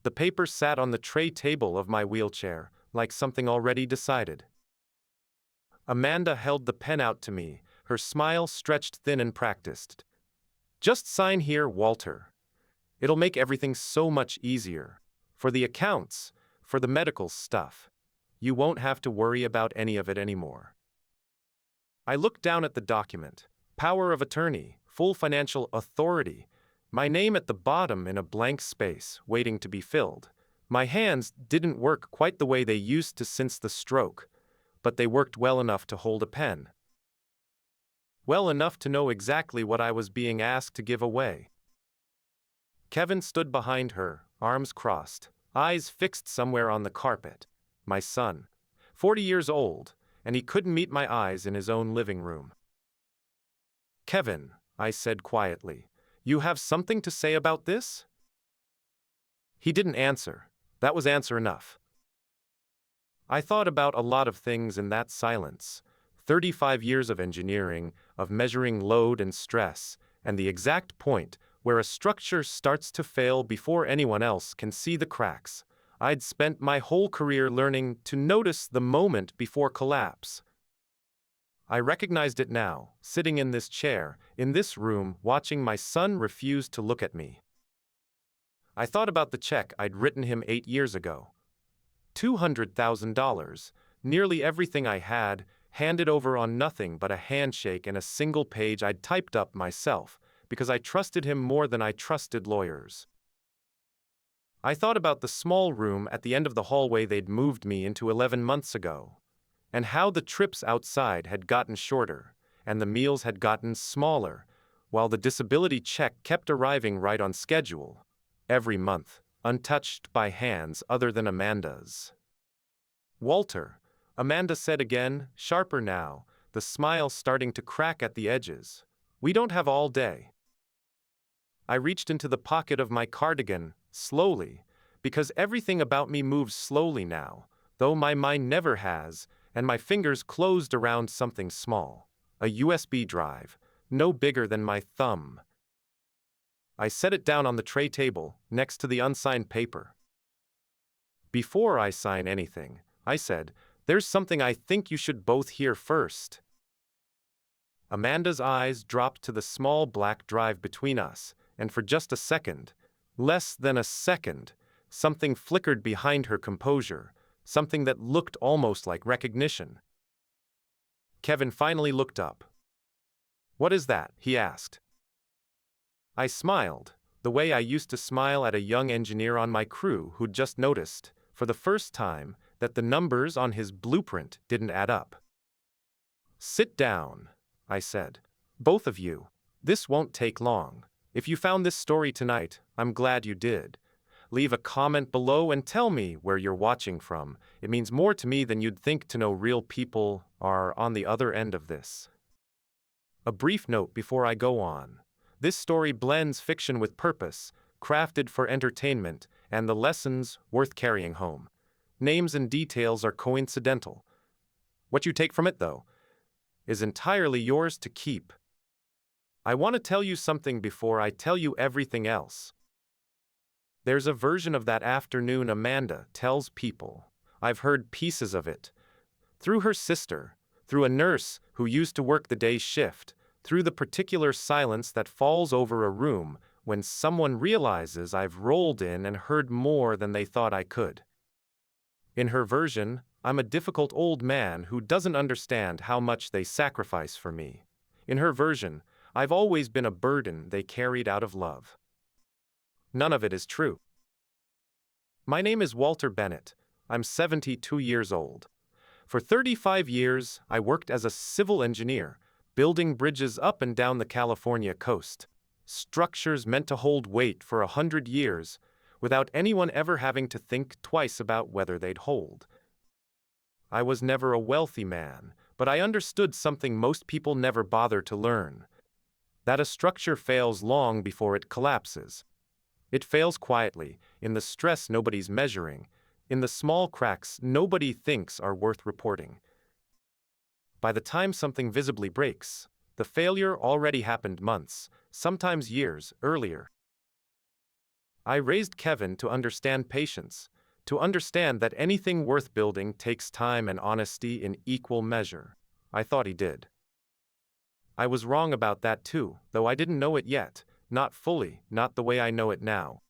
The paper sat on the tray table of my wheelchair, like something already decided. Amanda held the pen out to me, her smile stretched thin and practiced. Just sign here, Walter. It'll make everything so much easier. For the accounts, for the medical stuff. You won't have to worry about any of it anymore. I looked down at the document. Power of attorney, full financial authority. My name at the bottom in a blank space, waiting to be filled. My hands didn't work quite the way they used to since the stroke, but they worked well enough to hold a pen. Well enough to know exactly what I was being asked to give away. Kevin stood behind her, arms crossed, eyes fixed somewhere on the carpet. My son, 40 years old, and he couldn't meet my eyes in his own living room. Kevin, I said quietly, you have something to say about this? He didn't answer. That was answer enough. I thought about a lot of things in that silence. 35 years of engineering, of measuring load and stress, and the exact point where a structure starts to fail before anyone else can see the cracks. I'd spent my whole career learning to notice the moment before collapse. I recognized it now, sitting in this chair, in this room, watching my son refuse to look at me. I thought about the check I'd written him 8 years ago. $200,000, nearly everything I had, handed over on nothing but a handshake and a single page I'd typed up myself, because I trusted him more than I trusted lawyers. I thought about the small room at the end of the hallway they'd moved me into 11 months ago, and how the trips outside had gotten shorter, and the meals had gotten smaller, while the disability check kept arriving right on schedule, every month, untouched by hands other than Amanda's. Walter, Amanda said again, sharper now, the smile starting to crack at the edges. We don't have all day. I reached into the pocket of my cardigan, slowly, because everything about me moves slowly now, though my mind never has, and my fingers closed around something small, a USB drive, no bigger than my thumb. I set it down on the tray table, next to the unsigned paper. Before I sign anything, I said, there's something I think you should both hear first. Amanda's eyes dropped to the small black drive between us, and for just a second, less than a second, something flickered behind her composure, something that looked almost like recognition. Kevin finally looked up. What is that? He asked. I smiled, the way I used to smile at a young engineer on my crew who'd just noticed, for the first time, that the numbers on his blueprint didn't add up. Sit down, I said. Both of you. This won't take long. If you found this story tonight, I'm glad you did. Leave a comment below and tell me where you're watching from. It means more to me than you'd think to know real people are on the other end of this. A brief note before I go on. This story blends fiction with purpose, crafted for entertainment, and the lessons worth carrying home. Names and details are coincidental. What you take from it, though, is entirely yours to keep. I want to tell you something before I tell you everything else. There's a version of that afternoon Amanda tells people. I've heard pieces of it. Through her sister, through a nurse who used to work the day shift, through the particular silence that falls over a room when someone realizes I've rolled in and heard more than they thought I could. In her version, I'm a difficult old man who doesn't understand how much they sacrifice for me. In her version, I've always been a burden they carried out of love. None of it is true. My name is Walter Bennett. I'm 72 years old. For 35 years, I worked as a civil engineer, building bridges up and down the California coast. Structures meant to hold weight for 100 years, without anyone ever having to think twice about whether they'd hold. I was never a wealthy man, but I understood something most people never bother to learn. That a structure fails long before it collapses. It fails quietly, in the stress nobody's measuring, in the small cracks nobody thinks are worth reporting. By the time something visibly breaks, the failure already happened months, sometimes years, earlier. I raised Kevin to understand patience, to understand that anything worth building takes time and honesty in equal measure. I thought he did. I was wrong about that too, though I didn't know it yet, not fully, not the way I know it now.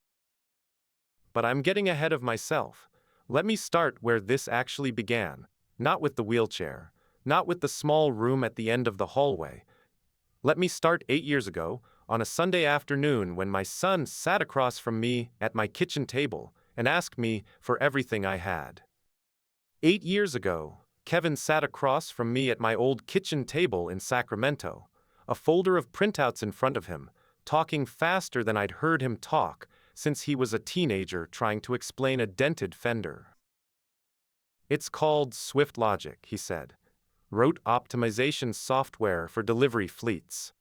But I'm getting ahead of myself. Let me start where this actually began, not with the wheelchair, not with the small room at the end of the hallway. Let me start 8 years ago, on a Sunday afternoon when my son sat across from me at my kitchen table and asked me for everything I had. 8 years ago, Kevin sat across from me at my old kitchen table in Sacramento, a folder of printouts in front of him, talking faster than I'd heard him talk since he was a teenager trying to explain a dented fender. "It's called Swift Logic," he said. "Wrote optimization software for delivery fleets.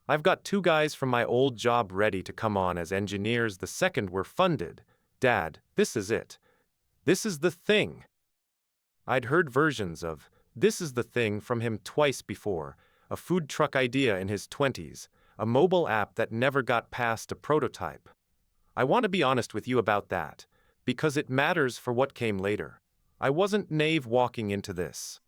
I've got 2 guys from my old job ready to come on as engineers the second we're funded. Dad, this is it. This is the thing." I'd heard versions of "this is the thing" from him twice before, a food truck idea in his 20s, a mobile app that never got past a prototype. I want to be honest with you about that, because it matters for what came later. I wasn't naive walking into this.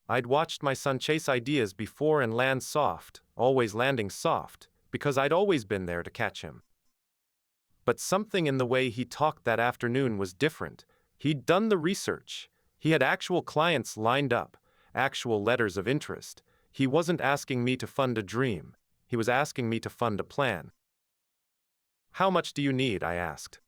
I'd watched my son chase ideas before and land soft, always landing soft, because I'd always been there to catch him. But something in the way he talked that afternoon was different. He'd done the research. He had actual clients lined up, actual letters of interest. He wasn't asking me to fund a dream. He was asking me to fund a plan. "How much do you need?" I asked.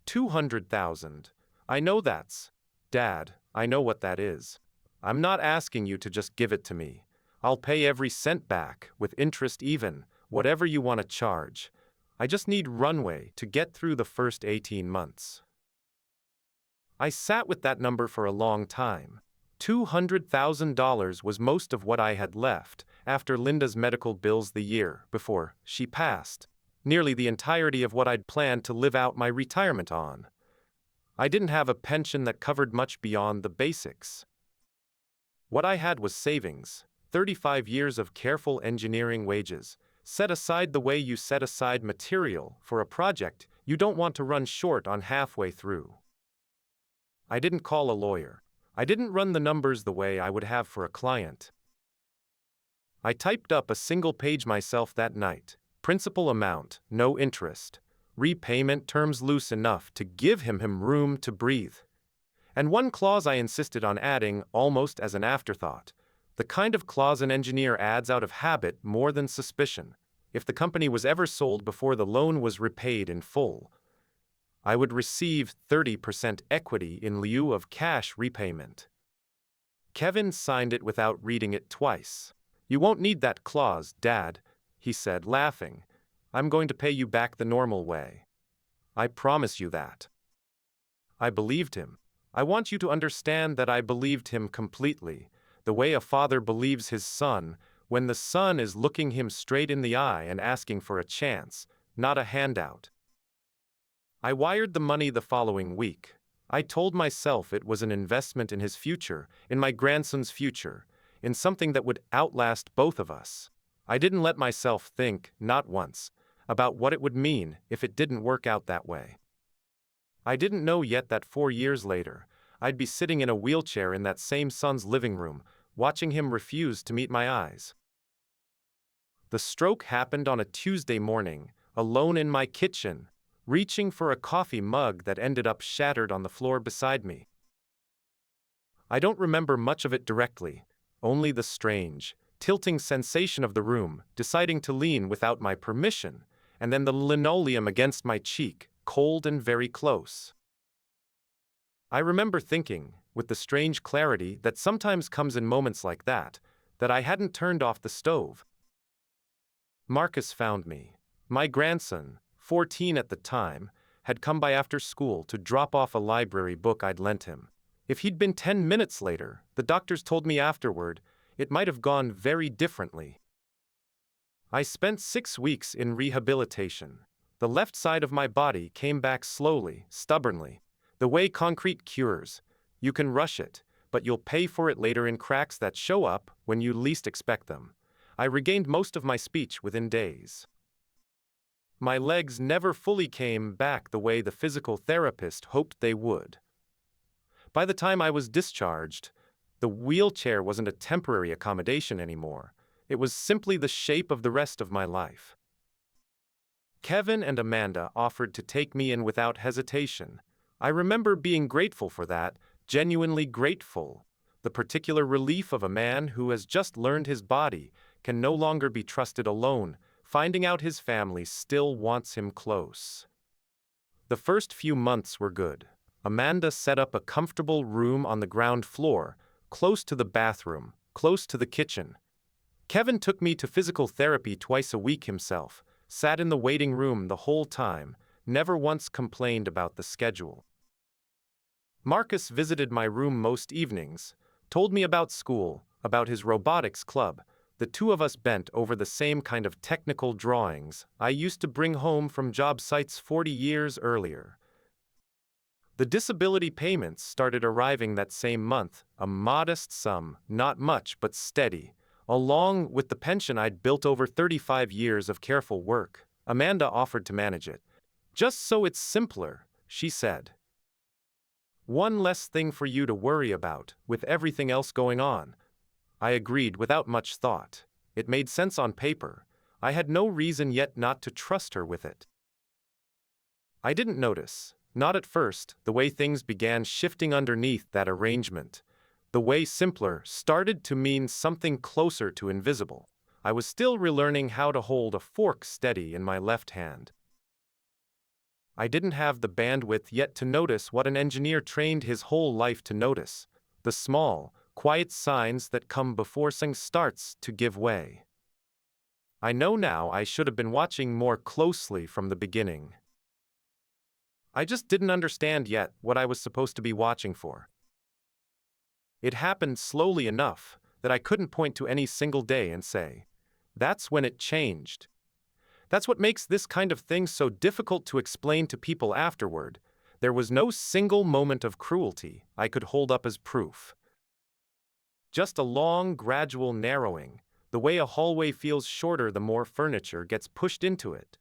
200,000. I know that's. Dad, I know what that is. I'm not asking you to just give it to me. I'll pay every cent back, with interest even, whatever you want to charge. I just need runway to get through the first 18 months. I sat with that number for a long time. $200,000 was most of what I had left after Linda's medical bills the year before she passed. Nearly the entirety of what I'd planned to live out my retirement on. I didn't have a pension that covered much beyond the basics. What I had was savings, 35 years of careful engineering wages, set aside the way you set aside material for a project you don't want to run short on halfway through. I didn't call a lawyer. I didn't run the numbers the way I would have for a client. I typed up a single page myself that night. Principal amount, no interest. Repayment terms loose enough to give him room to breathe. And one clause I insisted on adding almost as an afterthought. The kind of clause an engineer adds out of habit more than suspicion. If the company was ever sold before the loan was repaid in full, I would receive 30% equity in lieu of cash repayment. Kevin signed it without reading it twice. "You won't need that clause, Dad," he said, laughing. "I'm going to pay you back the normal way. I promise you that." I believed him. I want you to understand that I believed him completely, the way a father believes his son when the son is looking him straight in the eye and asking for a chance, not a handout. I wired the money the following week. I told myself it was an investment in his future, in my grandson's future, in something that would outlast both of us. I didn't let myself think, not once, about what it would mean if it didn't work out that way. I didn't know yet that 4 years later, I'd be sitting in a wheelchair in that same son's living room, watching him refuse to meet my eyes. The stroke happened on a Tuesday morning, alone in my kitchen, reaching for a coffee mug that ended up shattered on the floor beside me. I don't remember much of it directly, only the strange, tilting sensation of the room, deciding to lean without my permission, and then the linoleum against my cheek, cold and very close. I remember thinking, with the strange clarity that sometimes comes in moments like that I hadn't turned off the stove. Marcus found me. My grandson, 14 at the time, had come by after school to drop off a library book I'd lent him. If he'd been 10 minutes later, the doctors told me afterward, it might have gone very differently. I spent 6 weeks in rehabilitation. The left side of my body came back slowly, stubbornly. The way concrete cures. You can rush it, but you'll pay for it later in cracks that show up when you least expect them. I regained most of my speech within days. My legs never fully came back the way the physical therapist hoped they would. By the time I was discharged, the wheelchair wasn't a temporary accommodation anymore. It was simply the shape of the rest of my life. Kevin and Amanda offered to take me in without hesitation. I remember being grateful for that, genuinely grateful. The particular relief of a man who has just learned his body can no longer be trusted alone, finding out his family still wants him close. The first few months were good. Amanda set up a comfortable room on the ground floor, close to the bathroom, close to the kitchen. Kevin took me to physical therapy twice a week himself, sat in the waiting room the whole time, never once complained about the schedule. Marcus visited my room most evenings, told me about school, about his robotics club. The two of us bent over the same kind of technical drawings I used to bring home from job sites 40 years earlier. The disability payments started arriving that same month, a modest sum, not much but steady, along with the pension I'd built over 35 years of careful work. Amanda offered to manage it. Just so it's simpler, she said. One less thing for you to worry about, with everything else going on. I agreed without much thought. It made sense on paper. I had no reason yet not to trust her with it. I didn't notice, not at first, the way things began shifting underneath that arrangement. The way simpler started to mean something closer to invisible. I was still relearning how to hold a fork steady in my left hand. I didn't have the bandwidth yet to notice what an engineer trained his whole life to notice: the small, quiet signs that come before something starts to give way. I know now I should have been watching more closely from the beginning. I just didn't understand yet what I was supposed to be watching for. It happened slowly enough that I couldn't point to any single day and say, "That's when it changed." That's what makes this kind of thing so difficult to explain to people afterward. There was no single moment of cruelty I could hold up as proof. Just a long, gradual narrowing, the way a hallway feels shorter the more furniture gets pushed into it.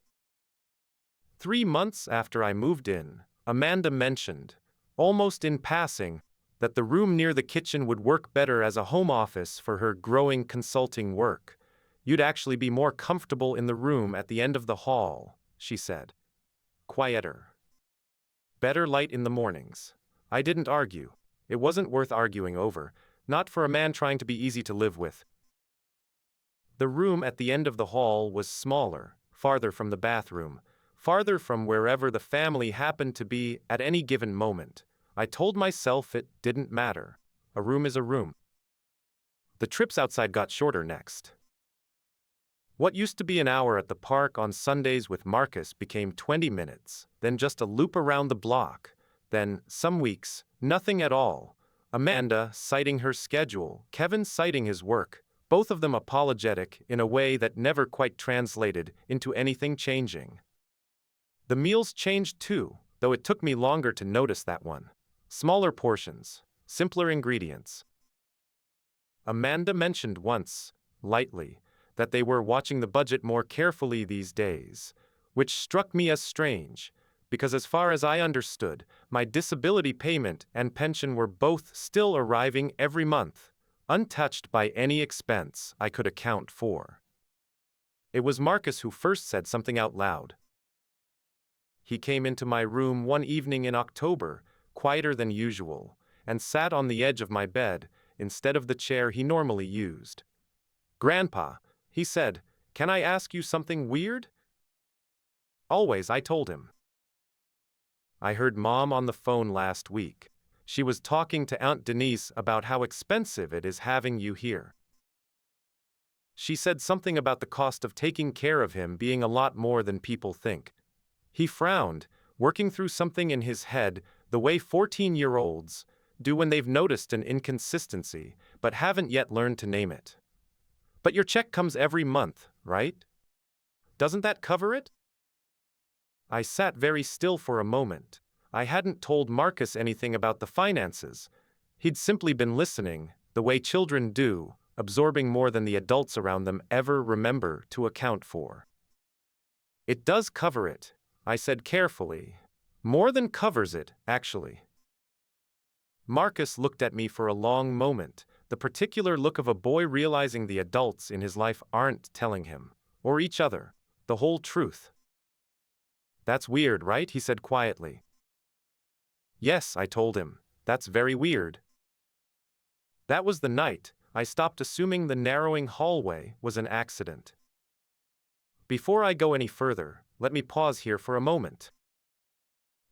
3 months after I moved in, Amanda mentioned, almost in passing, that the room near the kitchen would work better as a home office for her growing consulting work. You'd actually be more comfortable in the room at the end of the hall, she said. Quieter. Better light in the mornings. I didn't argue. It wasn't worth arguing over, not for a man trying to be easy to live with. The room at the end of the hall was smaller, farther from the bathroom, farther from wherever the family happened to be at any given moment. I told myself it didn't matter. A room is a room. The trips outside got shorter next. What used to be an hour at the park on Sundays with Marcus became 20 minutes, then just a loop around the block, then, some weeks, nothing at all. Amanda citing her schedule, Kevin citing his work, both of them apologetic in a way that never quite translated into anything changing. The meals changed too, though it took me longer to notice that one. Smaller portions, simpler ingredients. Amanda mentioned once, lightly, that they were watching the budget more carefully these days, which struck me as strange, because as far as I understood, my disability payment and pension were both still arriving every month, untouched by any expense I could account for. It was Marcus who first said something out loud. He came into my room one evening in October, quieter than usual, and sat on the edge of my bed, instead of the chair he normally used. "Grandpa," he said, "can I ask you something weird?" "Always," I told him. "I heard Mom on the phone last week. She was talking to Aunt Denise about how expensive it is having you here. She said something about the cost of taking care of him being a lot more than people think." He frowned, working through something in his head the way 14-year-olds do when they've noticed an inconsistency but haven't yet learned to name it. "But your check comes every month, right? Doesn't that cover it?" I sat very still for a moment. I hadn't told Marcus anything about the finances. He'd simply been listening, the way children do, absorbing more than the adults around them ever remember to account for. It does cover it, I said carefully. More than covers it, actually. Marcus looked at me for a long moment, the particular look of a boy realizing the adults in his life aren't telling him, or each other, the whole truth. That's weird, right? He said quietly. Yes, I told him. That's very weird. That was the night I stopped assuming the narrowing hallway was an accident. Before I go any further, let me pause here for a moment.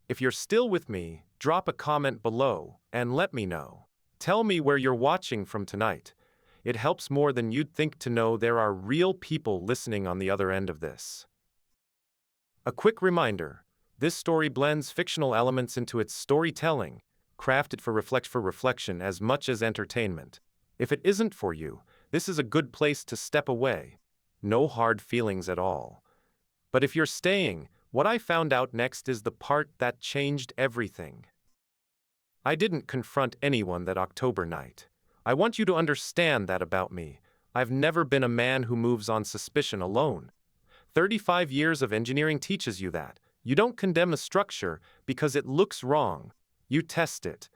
If you're still with me, drop a comment below and let me know. Tell me where you're watching from tonight. It helps more than you'd think to know there are real people listening on the other end of this. A quick reminder, this story blends fictional elements into its storytelling, crafted for reflection as much as entertainment. If it isn't for you, this is a good place to step away. No hard feelings at all. But if you're staying, what I found out next is the part that changed everything. I didn't confront anyone that October night. I want you to understand that about me. I've never been a man who moves on suspicion alone. 35 years of engineering teaches you that. You don't condemn a structure because it looks wrong. You test it.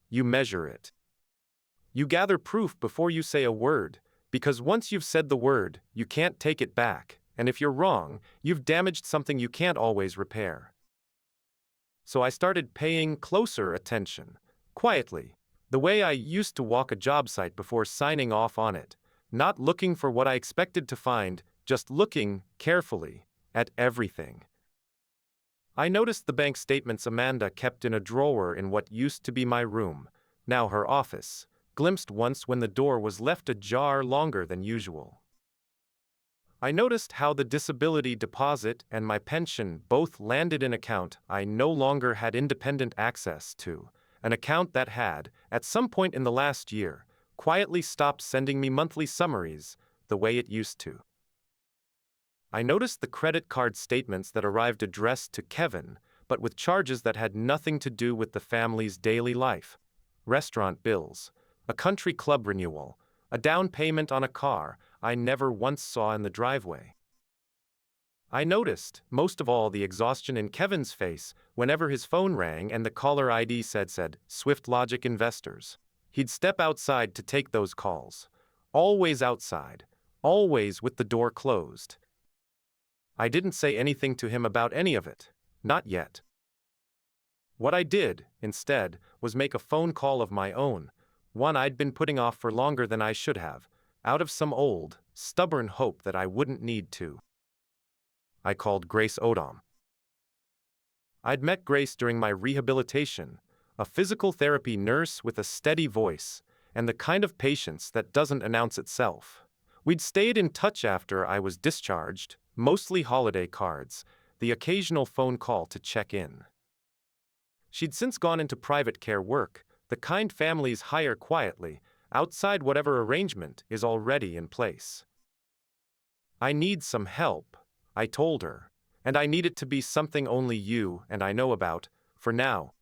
You measure it. You gather proof before you say a word, because once you've said the word, you can't take it back, and if you're wrong, you've damaged something you can't always repair. So I started paying closer attention, quietly, the way I used to walk a job site before signing off on it, not looking for what I expected to find, just looking, carefully, at everything. I noticed the bank statements Amanda kept in a drawer in what used to be my room, now her office, glimpsed once when the door was left ajar longer than usual. I noticed how the disability deposit and my pension both landed in an account I no longer had independent access to, an account that had, at some point in the last year, quietly stopped sending me monthly summaries the way it used to. I noticed the credit card statements that arrived addressed to Kevin, but with charges that had nothing to do with the family's daily life. Restaurant bills, a country club renewal, a down payment on a car I never once saw in the driveway. I noticed, most of all, the exhaustion in Kevin's face whenever his phone rang and the caller ID said, Swift Logic Investors. He'd step outside to take those calls. Always outside. Always with the door closed. I didn't say anything to him about any of it. Not yet. What I did, instead, was make a phone call of my own, one I'd been putting off for longer than I should have, out of some old, stubborn hope that I wouldn't need to. I called Grace Odom. I'd met Grace during my rehabilitation, a physical therapy nurse with a steady voice, and the kind of patience that doesn't announce itself. We'd stayed in touch after I was discharged, mostly holiday cards, the occasional phone call to check in. She'd since gone into private care work, the kind families hire quietly, outside whatever arrangement is already in place. I need some help, I told her, and I need it to be something only you and I know about, for now.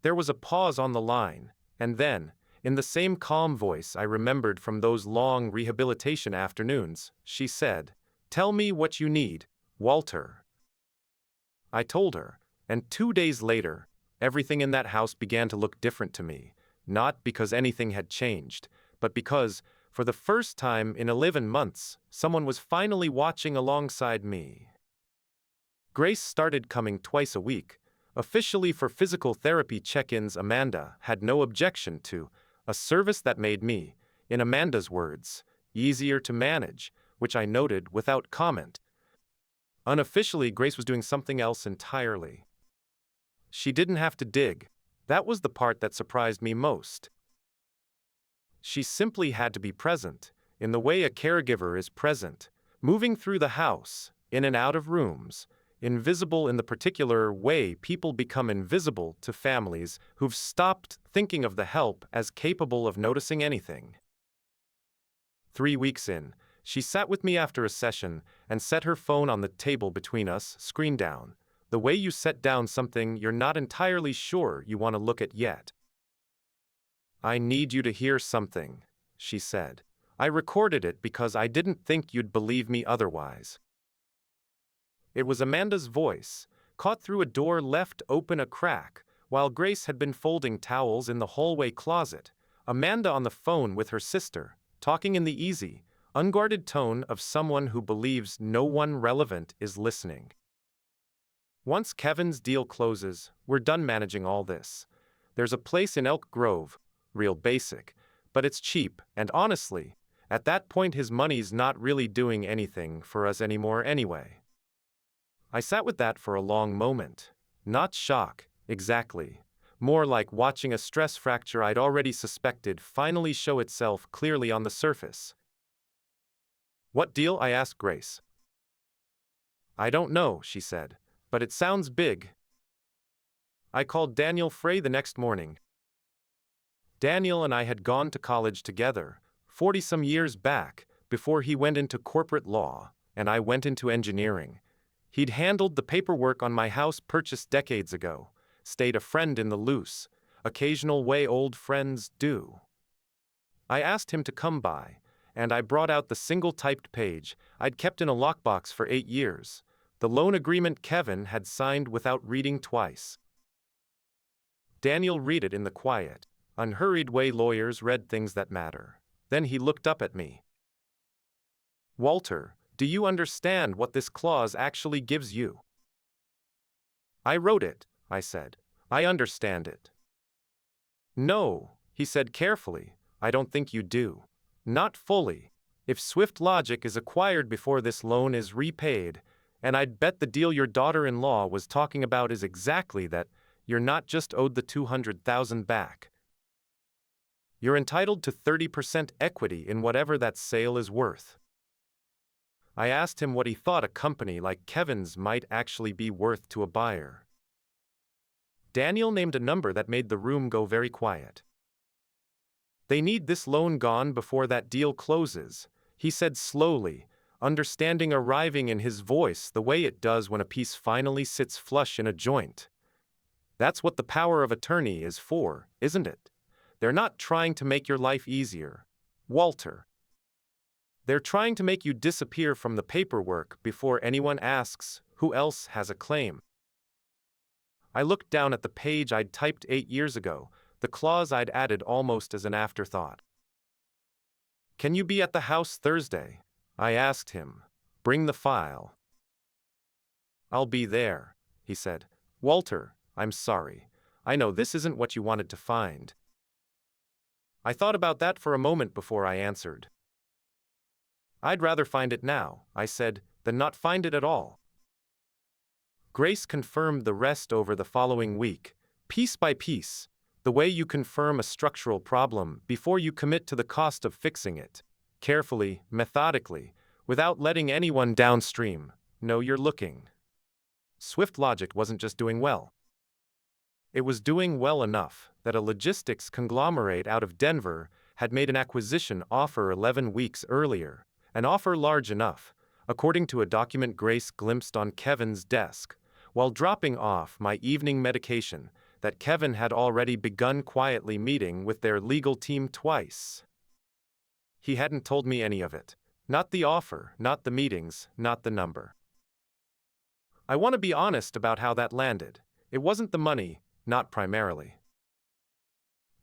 There was a pause on the line, and then, in the same calm voice I remembered from those long rehabilitation afternoons, she said, "Tell me what you need, Walter." I told her, and 2 days later, everything in that house began to look different to me, not because anything had changed, but because, for the first time in 11 months, someone was finally watching alongside me. Grace started coming twice a week, officially for physical therapy check-ins Amanda had no objection to, a service that made me, in Amanda's words, easier to manage, which I noted without comment. Unofficially, Grace was doing something else entirely. She didn't have to dig. That was the part that surprised me most. She simply had to be present, in the way a caregiver is present, moving through the house, in and out of rooms, invisible in the particular way people become invisible to families who've stopped thinking of the help as capable of noticing anything. 3 weeks in, she sat with me after a session and set her phone on the table between us, screen down, the way you set down something you're not entirely sure you want to look at yet. "I need you to hear something," she said. "I recorded it because I didn't think you'd believe me otherwise." It was Amanda's voice, caught through a door left open a crack, while Grace had been folding towels in the hallway closet. Amanda on the phone with her sister, talking in the easy, unguarded tone of someone who believes no one relevant is listening. Once Kevin's deal closes, we're done managing all this. There's a place in Elk Grove, real basic, but it's cheap, and honestly, at that point his money's not really doing anything for us anymore anyway. I sat with that for a long moment. Not shock, exactly. More like watching a stress fracture I'd already suspected finally show itself clearly on the surface. "What deal?" I asked Grace. "I don't know," she said, "but it sounds big." I called Daniel Frey the next morning. Daniel and I had gone to college together, 40-some years back, before he went into corporate law, and I went into engineering. He'd handled the paperwork on my house purchased decades ago, stayed a friend in the loose, occasional way old friends do. I asked him to come by, and I brought out the single-typed page I'd kept in a lockbox for 8 years, the loan agreement Kevin had signed without reading twice. Daniel read it in the quiet, unhurried way lawyers read things that matter. Then he looked up at me. "Walter, do you understand what this clause actually gives you?" "I wrote it," I said. "I understand it." "No," he said carefully, "I don't think you do. Not fully. If Swift Logic is acquired before this loan is repaid, and I'd bet the deal your daughter-in-law was talking about is exactly that, you're not just owed the $200,000 back. You're entitled to 30% equity in whatever that sale is worth." I asked him what he thought a company like Kevin's might actually be worth to a buyer. Daniel named a number that made the room go very quiet. "They need this loan gone before that deal closes," he said slowly, understanding arriving in his voice the way it does when a piece finally sits flush in a joint. "That's what the power of attorney is for, isn't it? They're not trying to make your life easier, Walter. They're trying to make you disappear from the paperwork before anyone asks who else has a claim." I looked down at the page I'd typed 8 years ago, the clause I'd added almost as an afterthought. "Can you be at the house Thursday?" I asked him. "Bring the file." "I'll be there," he said. "Walter, I'm sorry. I know this isn't what you wanted to find." I thought about that for a moment before I answered. "I'd rather find it now," I said, "than not find it at all." Grace confirmed the rest over the following week, piece by piece, the way you confirm a structural problem before you commit to the cost of fixing it, carefully, methodically, without letting anyone downstream know you're looking. Swift Logic wasn't just doing well. It was doing well enough that a logistics conglomerate out of Denver had made an acquisition offer 11 weeks earlier, an offer large enough, according to a document Grace glimpsed on Kevin's desk, while dropping off my evening medication, that Kevin had already begun quietly meeting with their legal team twice. He hadn't told me any of it. Not the offer, not the meetings, not the number. I want to be honest about how that landed. It wasn't the money, not primarily.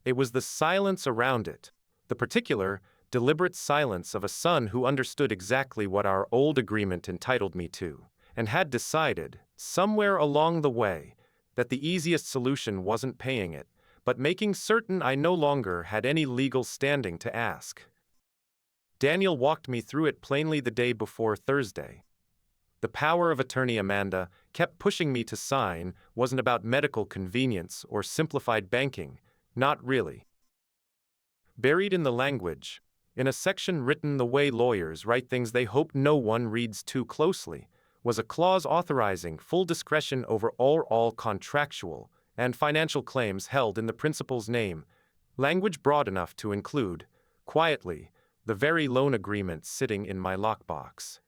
It was the silence around it, the particular, deliberate silence of a son who understood exactly what our old agreement entitled me to, and had decided, somewhere along the way, that the easiest solution wasn't paying it, but making certain I no longer had any legal standing to ask. Daniel walked me through it plainly the day before Thursday. The power of attorney Amanda kept pushing me to sign wasn't about medical convenience or simplified banking, not really. Buried in the language, in a section written the way lawyers write things they hope no one reads too closely, was a clause authorizing full discretion over all contractual and financial claims held in the principal's name, language broad enough to include, quietly, the very loan agreement sitting in my lockbox.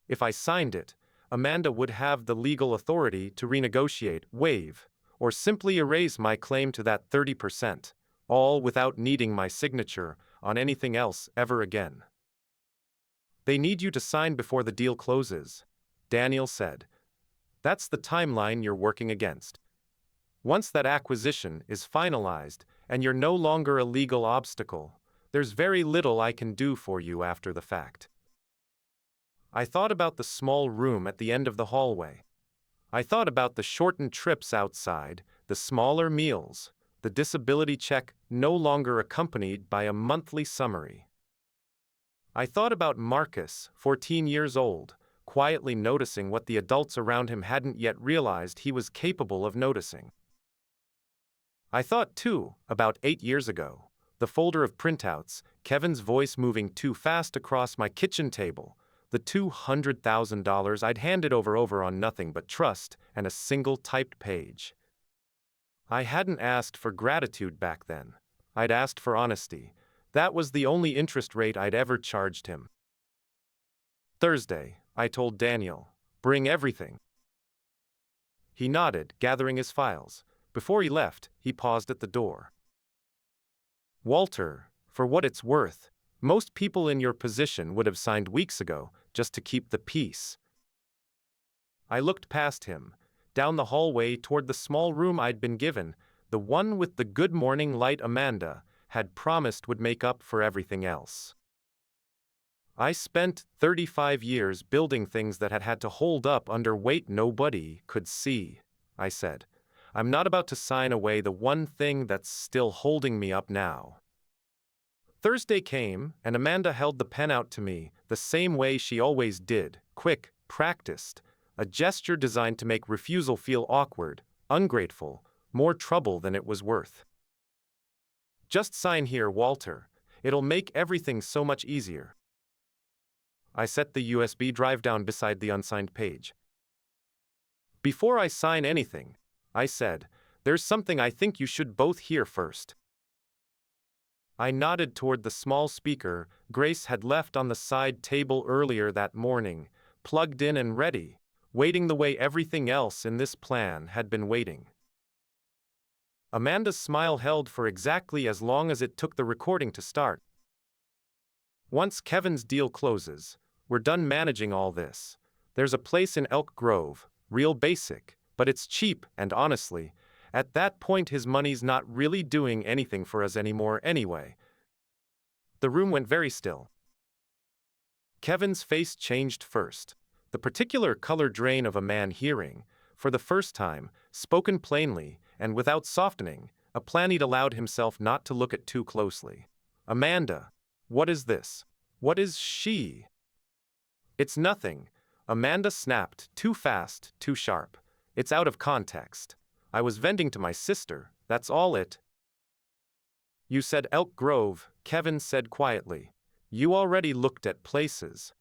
If I signed it, Amanda would have the legal authority to renegotiate, waive, or simply erase my claim to that 30%, all without needing my signature on anything else ever again. "They need you to sign before the deal closes," Daniel said. That's the timeline you're working against. Once that acquisition is finalized and you're no longer a legal obstacle, there's very little I can do for you after the fact. I thought about the small room at the end of the hallway. I thought about the shortened trips outside, the smaller meals, the disability check no longer accompanied by a monthly summary. I thought about Marcus, 14 years old, quietly noticing what the adults around him hadn't yet realized he was capable of noticing. I thought, too, about 8 years ago, the folder of printouts, Kevin's voice moving too fast across my kitchen table, the $200,000 I'd handed over on nothing but trust and a single typed page. I hadn't asked for gratitude back then. I'd asked for honesty. That was the only interest rate I'd ever charged him. Thursday, I told Daniel, bring everything. He nodded, gathering his files. Before he left, he paused at the door. Walter, for what it's worth, most people in your position would have signed weeks ago, just to keep the peace. I looked past him, down the hallway toward the small room I'd been given, the one with the good morning light Amanda had promised would make up for everything else. I spent 35 years building things that had to hold up under weight nobody could see, I said. I'm not about to sign away the one thing that's still holding me up now. Thursday came, and Amanda held the pen out to me, the same way she always did, quick, practiced, a gesture designed to make refusal feel awkward, ungrateful, more trouble than it was worth. Just sign here, Walter. It'll make everything so much easier. I set the USB drive down beside the unsigned page. Before I sign anything, I said, there's something I think you should both hear first. I nodded toward the small speaker Grace had left on the side table earlier that morning, plugged in and ready, waiting the way everything else in this plan had been waiting. Amanda's smile held for exactly as long as it took the recording to start. Once Kevin's deal closes, we're done managing all this. There's a place in Elk Grove, real basic, but it's cheap, and honestly, at that point his money's not really doing anything for us anymore anyway. The room went very still. Kevin's face changed first. The particular color drain of a man hearing, for the first time, spoken plainly, and without softening, a plan he'd allowed himself not to look at too closely. Amanda, what is this? What is she? It's nothing. Amanda snapped, too fast, too sharp. It's out of context. I was venting to my sister, that's all it. You said Elk Grove, Kevin said quietly. You already looked at places.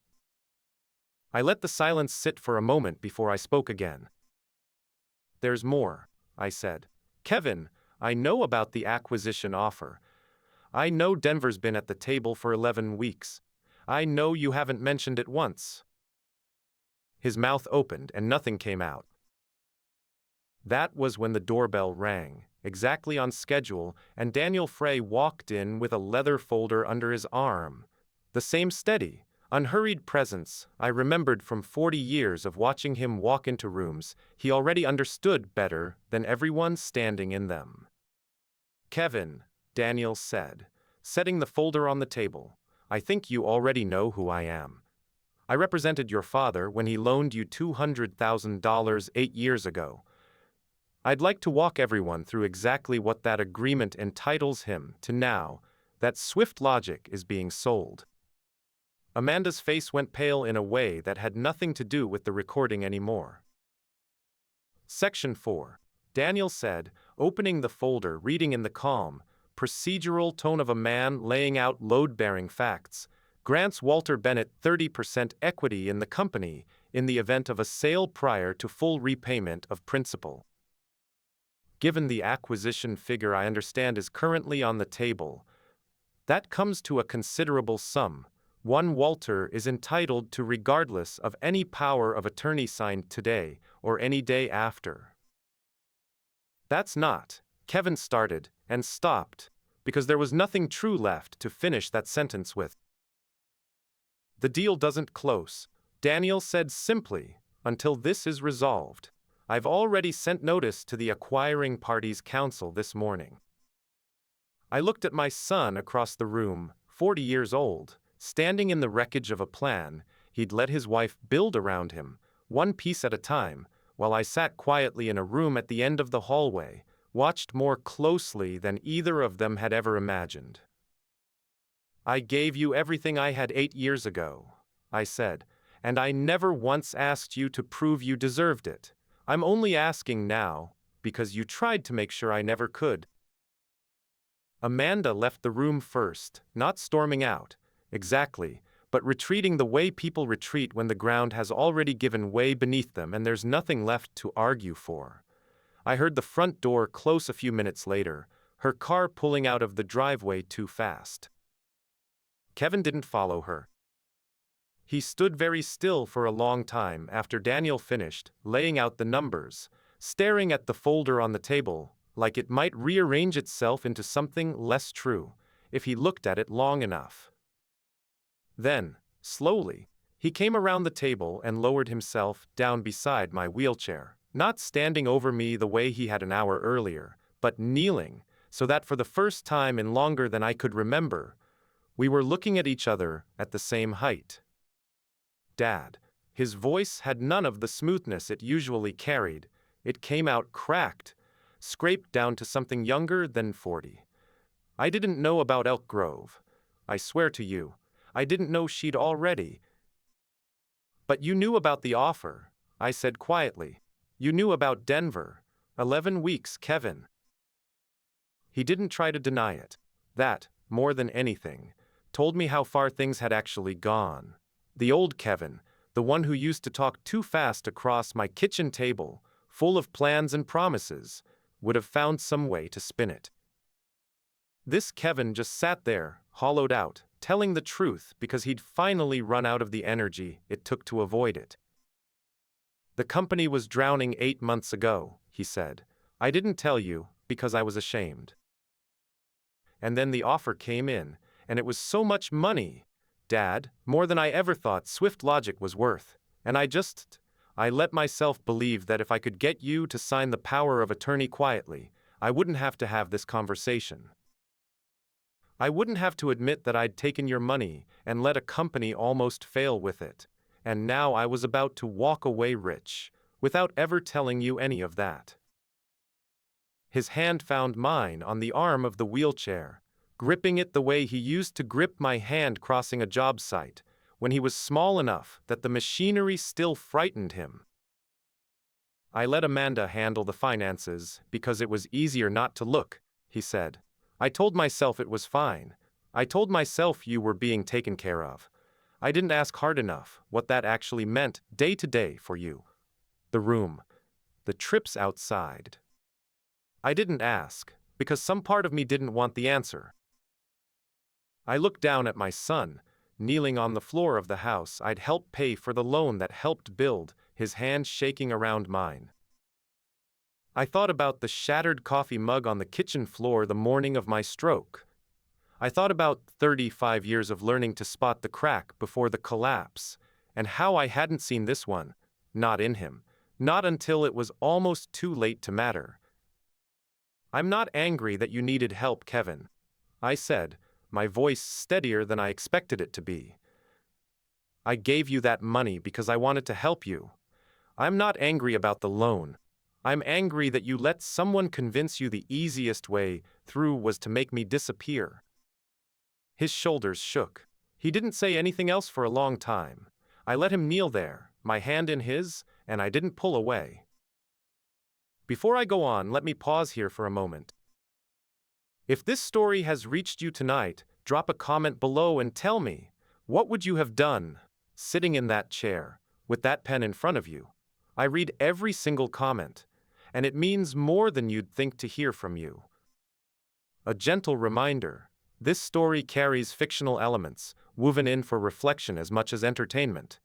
I let the silence sit for a moment before I spoke again. There's more, I said. Kevin, I know about the acquisition offer. I know Denver's been at the table for 11 weeks. I know you haven't mentioned it once. His mouth opened and nothing came out. That was when the doorbell rang, exactly on schedule, and Daniel Frey walked in with a leather folder under his arm. The same steady, unhurried presence I remembered from 40 years of watching him walk into rooms he already understood better than everyone standing in them. Kevin, Daniel said, setting the folder on the table, I think you already know who I am. I represented your father when he loaned you $200,000 8 years ago. I'd like to walk everyone through exactly what that agreement entitles him to now that Swift Logic is being sold. Amanda's face went pale in a way that had nothing to do with the recording anymore. Section 4. Daniel said, opening the folder, reading in the calm, procedural tone of a man laying out load-bearing facts, grants Walter Bennett 30% equity in the company in the event of a sale prior to full repayment of principal. Given the acquisition figure I understand is currently on the table, that comes to a considerable sum, one Walter is entitled to regardless of any power of attorney signed today or any day after. That's not, Kevin started and stopped, because there was nothing true left to finish that sentence with. The deal doesn't close, Daniel said simply, until this is resolved. I've already sent notice to the acquiring parties council this morning. I looked at my son across the room, 40 years old, standing in the wreckage of a plan he'd let his wife build around him, one piece at a time, while I sat quietly in a room at the end of the hallway, watched more closely than either of them had ever imagined. I gave you everything I had 8 years ago, I said, and I never once asked you to prove you deserved it. I'm only asking now, because you tried to make sure I never could. Amanda left the room first, not storming out, exactly, but retreating the way people retreat when the ground has already given way beneath them and there's nothing left to argue for. I heard the front door close a few minutes later, her car pulling out of the driveway too fast. Kevin didn't follow her. He stood very still for a long time after Daniel finished, laying out the numbers, staring at the folder on the table, like it might rearrange itself into something less true, if he looked at it long enough. Then, slowly, he came around the table and lowered himself down beside my wheelchair, not standing over me the way he had an hour earlier, but kneeling, so that for the first time in longer than I could remember, we were looking at each other at the same height. Dad. His voice had none of the smoothness it usually carried. It came out cracked, scraped down to something younger than 40. I didn't know about Elk Grove. I swear to you, I didn't know she'd already. But you knew about the offer, I said quietly. You knew about Denver. 11 weeks, Kevin. He didn't try to deny it. That, more than anything, told me how far things had actually gone. The old Kevin, the one who used to talk too fast across my kitchen table, full of plans and promises, would have found some way to spin it. This Kevin just sat there, hollowed out, telling the truth because he'd finally run out of the energy it took to avoid it. The company was drowning 8 months ago, he said. I didn't tell you because I was ashamed. And then the offer came in, and it was so much money. Dad, more than I ever thought Swift Logic was worth, and I let myself believe that if I could get you to sign the power of attorney quietly, I wouldn't have to have this conversation. I wouldn't have to admit that I'd taken your money and let a company almost fail with it, and now I was about to walk away rich, without ever telling you any of that. His hand found mine on the arm of the wheelchair, gripping it the way he used to grip my hand crossing a job site, when he was small enough that the machinery still frightened him. I let Amanda handle the finances because it was easier not to look, he said. I told myself it was fine. I told myself you were being taken care of. I didn't ask hard enough what that actually meant day to day for you. The room. The trips outside. I didn't ask, because some part of me didn't want the answer. I looked down at my son, kneeling on the floor of the house I'd helped pay for the loan that helped build, his hand shaking around mine. I thought about the shattered coffee mug on the kitchen floor the morning of my stroke. I thought about 35 years of learning to spot the crack before the collapse, and how I hadn't seen this one, not in him, not until it was almost too late to matter. I'm not angry that you needed help, Kevin, I said, my voice steadier than I expected it to be. I gave you that money because I wanted to help you. I'm not angry about the loan. I'm angry that you let someone convince you the easiest way through was to make me disappear. His shoulders shook. He didn't say anything else for a long time. I let him kneel there, my hand in his, and I didn't pull away. Before I go on, let me pause here for a moment. If this story has reached you tonight, drop a comment below and tell me, what would you have done, sitting in that chair, with that pen in front of you? I read every single comment, and it means more than you'd think to hear from you. A gentle reminder, this story carries fictional elements, woven in for reflection as much as entertainment.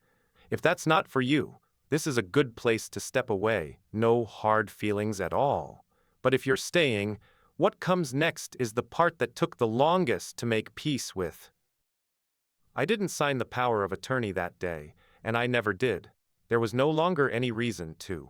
If that's not for you, this is a good place to step away, no hard feelings at all. But if you're staying, what comes next is the part that took the longest to make peace with. I didn't sign the power of attorney that day, and I never did. There was no longer any reason to.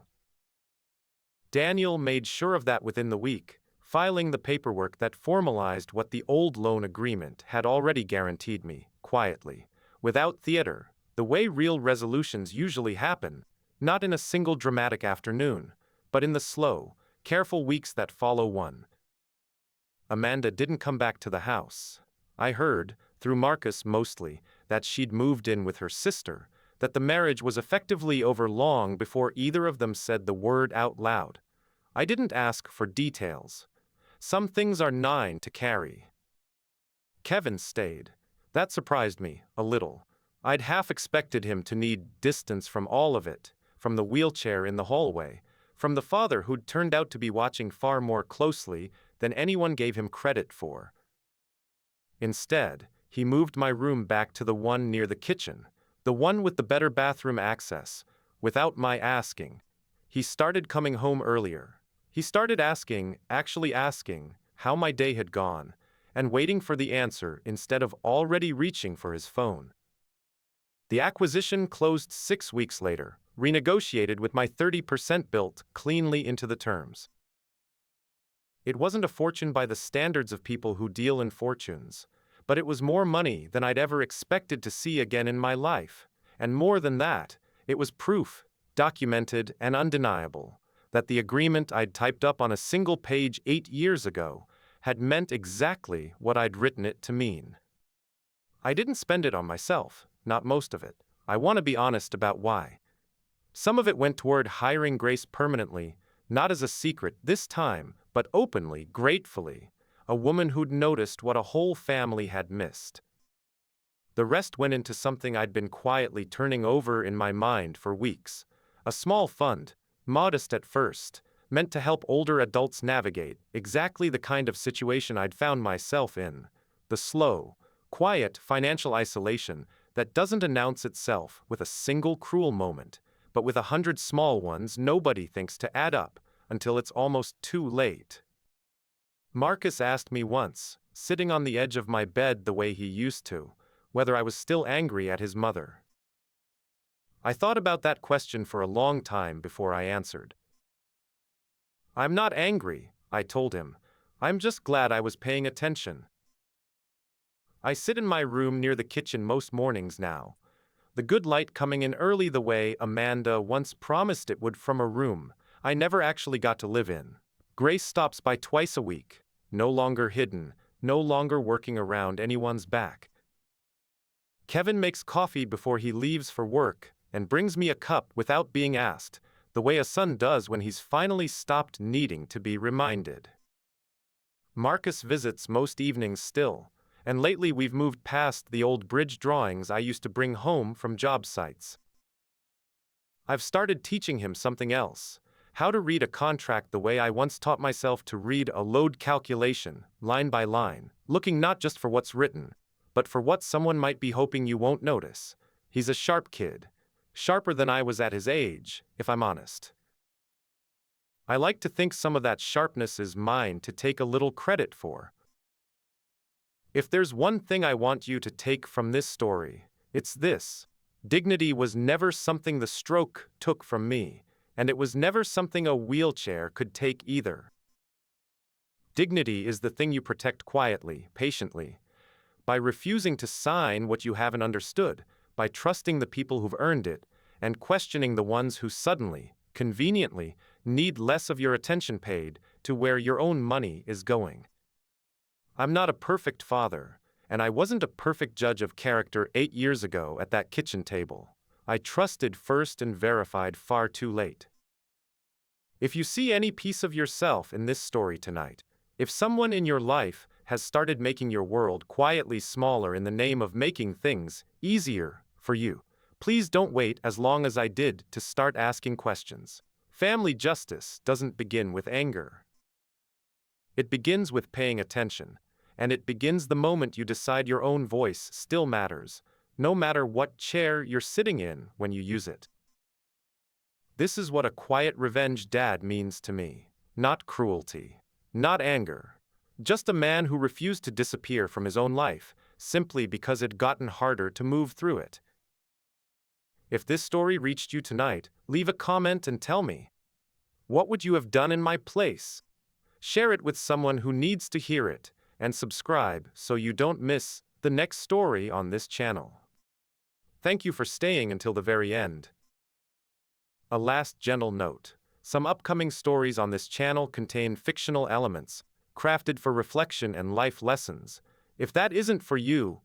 Daniel made sure of that within the week, filing the paperwork that formalized what the old loan agreement had already guaranteed me, quietly, without theater, the way real resolutions usually happen, not in a single dramatic afternoon, but in the slow, careful weeks that follow one. Amanda didn't come back to the house. I heard, through Marcus mostly, that she'd moved in with her sister, that the marriage was effectively over long before either of them said the word out loud. I didn't ask for details. Some things are nine to carry. Kevin stayed. That surprised me, a little. I'd half expected him to need distance from all of it, from the wheelchair in the hallway, from the father who'd turned out to be watching far more closely than anyone gave him credit for. Instead, he moved my room back to the one near the kitchen, the one with the better bathroom access, without my asking. He started coming home earlier. He started actually asking, how my day had gone, and waiting for the answer instead of already reaching for his phone. The acquisition closed 6 weeks later, renegotiated with my 30% built cleanly into the terms. It wasn't a fortune by the standards of people who deal in fortunes, but it was more money than I'd ever expected to see again in my life, and more than that, it was proof, documented and undeniable, that the agreement I'd typed up on a single page 8 years ago had meant exactly what I'd written it to mean. I didn't spend it on myself, not most of it. I want to be honest about why. Some of it went toward hiring Grace permanently, not as a secret this time, but openly, gratefully, a woman who'd noticed what a whole family had missed. The rest went into something I'd been quietly turning over in my mind for weeks, a small fund, modest at first, meant to help older adults navigate exactly the kind of situation I'd found myself in, the slow, quiet financial isolation that doesn't announce itself with a single cruel moment, but with 100 small ones nobody thinks to add up until it's almost too late. Marcus asked me once, sitting on the edge of my bed the way he used to, whether I was still angry at his mother. I thought about that question for a long time before I answered. I'm not angry, I told him. I'm just glad I was paying attention. I sit in my room near the kitchen most mornings now, the good light coming in early the way Amanda once promised it would from a room I never actually got to live in. Grace stops by twice a week, no longer hidden, no longer working around anyone's back. Kevin makes coffee before he leaves for work and brings me a cup without being asked, the way a son does when he's finally stopped needing to be reminded. Marcus visits most evenings still, and lately we've moved past the old bridge drawings I used to bring home from job sites. I've started teaching him something else, how to read a contract the way I once taught myself to read a load calculation, line by line, looking not just for what's written, but for what someone might be hoping you won't notice. He's a sharp kid, sharper than I was at his age, if I'm honest. I like to think some of that sharpness is mine to take a little credit for. If there's one thing I want you to take from this story, it's this. Dignity was never something the stroke took from me, and it was never something a wheelchair could take either. Dignity is the thing you protect quietly, patiently, by refusing to sign what you haven't understood, by trusting the people who've earned it, and questioning the ones who suddenly, conveniently, need less of your attention paid to where your own money is going. I'm not a perfect father, and I wasn't a perfect judge of character 8 years ago at that kitchen table. I trusted first and verified far too late. If you see any piece of yourself in this story tonight, if someone in your life has started making your world quietly smaller in the name of making things easier for you, please don't wait as long as I did to start asking questions. Family justice doesn't begin with anger. It begins with paying attention, and it begins the moment you decide your own voice still matters, no matter what chair you're sitting in when you use it. This is what a quiet revenge dad means to me. Not cruelty, not anger, just a man who refused to disappear from his own life, simply because it'd gotten harder to move through it. If this story reached you tonight, leave a comment and tell me. What would you have done in my place? Share it with someone who needs to hear it, and subscribe so you don't miss the next story on this channel. Thank you for staying until the very end. A last gentle note. Some upcoming stories on this channel contain fictional elements, crafted for reflection and life lessons. If that isn't for you,